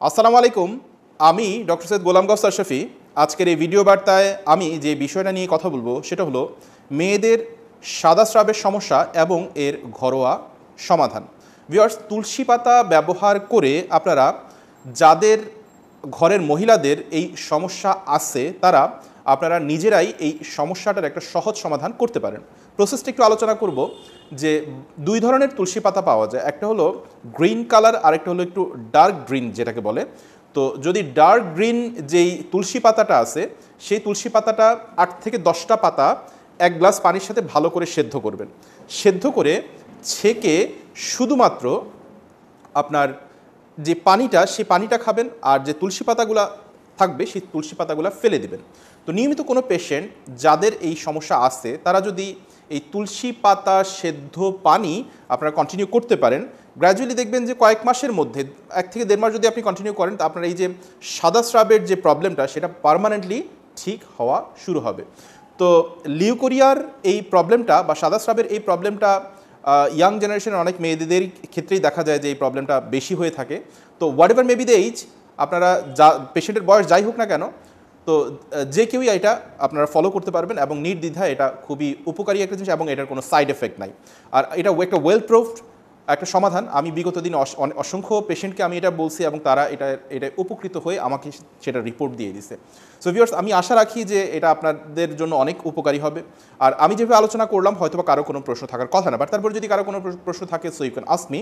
আসসালামু আলাইকুম। আমি ডক্টর সৈয়দ গোলাম গৌস আশরাফি। আজকের এই ভিডিও বার্তায় আমি যে বিষয়টা নিয়ে কথা বলবো সেটা হলো মেয়েদের সাদা স্রাবের সমস্যা এবং এর ঘরোয়া সমাধান। ভিউয়ার্স, তুলসী পাতা ব্যবহার করে আপনারা যাদের ঘরের মহিলাদের এই সমস্যা আছে আপনারা নিজেরাই এই সমস্যাটার একটা সহজ সমাধান করতে পারেন। প্রসেসটা একটু আলোচনা করব যে দুই ধরনের তুলসী পাতা পাওয়া যায়, একটা হলো গ্রিন কালার, আরেকটা হলো একটু ডার্ক গ্রিন যেটাকে বলে। তো যদি ডার্ক গ্রিন যেই তুলসী পাতাটা আছে সেই তুলসী পাতাটা 8 থেকে 10টা পাতা এক গ্লাস পানির সাথে ভালো করে সেদ্ধ করবেন। সেদ্ধ করে ছেঁকে শুধুমাত্র আপনার যে পানিটা সেই পানিটা খাবেন, আর যে তুলসী পাতাগুলা থাকবে সেই তুলসী পাতাগুলো ফেলে দিবেন। তো নিয়মিত কোনো পেশেন্ট যাদের এই সমস্যা আছে তারা যদি এই তুলসী পাতা সেদ্ধ পানি আপনারা কন্টিনিউ করতে পারেন, গ্র্যাজুয়ালি দেখবেন যে কয়েক মাসের মধ্যে 1 থেকে 1.5 মাস যদি আপনি কন্টিনিউ করেন তা আপনার এই যে সাদা স্রাবের যে প্রবলেমটা সেটা পার্মানেন্টলি ঠিক হওয়া শুরু হবে। তো লিউকোরিয়ার এই প্রবলেমটা বা সাদা স্রাবের এই প্রবলেমটা ইয়াং জেনারেশনের অনেক মেয়েদের ক্ষেত্রেই দেখা যায় যে এই প্রবলেমটা বেশি হয়ে থাকে। তো what ever may be the age, আপনারা যা পেশেন্টের বয়স যাই হোক না কেন, তো যে কেউই এটা আপনারা ফলো করতে পারবেন এবং নির্দ্বিধায় এটা খুবই উপকারী একটা জিনিস এবং এটার কোনো সাইড এফেক্ট নাই। আর এটা একটা ওয়েল প্রুভড একটা সমাধান। আমি বিগত দিন অসংখ্য পেশেন্টকে আমি এটা বলছি এবং তারা এটা উপকৃত হয়ে আমাকে সেটা রিপোর্ট দিয়ে দিছে। সো ভিউয়ার্স, আমি আশা রাখি যে এটা আপনাদের জন্য অনেক উপকারী হবে। আর আমি যেভাবে আলোচনা করলাম হয়তো বা কারো কোনো প্রশ্ন থাকার কথা না, বাট তারপর যদি কারো কোনো প্রশ্ন থাকে so you can ask me.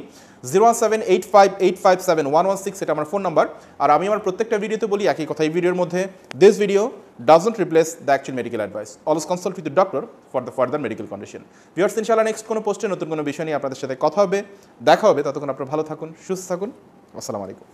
01785857116 এটা আমার ফোন নাম্বার। আর আমি আমার প্রত্যেকটা ভিডিওতে বলি একই কথা, এই ভিডিওর মধ্যে this video doesn't replace the actual medical advice. Always consult with the doctor for the further medical condition. Viewers, ইনশাআল্লাহ নেক্সট কোনো পোস্টে নতুন কোনো বিষয় নিয়ে আপনাদের সাথে কথা হবে, দেখা হবে। ততক্ষণ আপনারা ভালো থাকুন, সুস্থ থাকুন। আসসালামু আলাইকুম।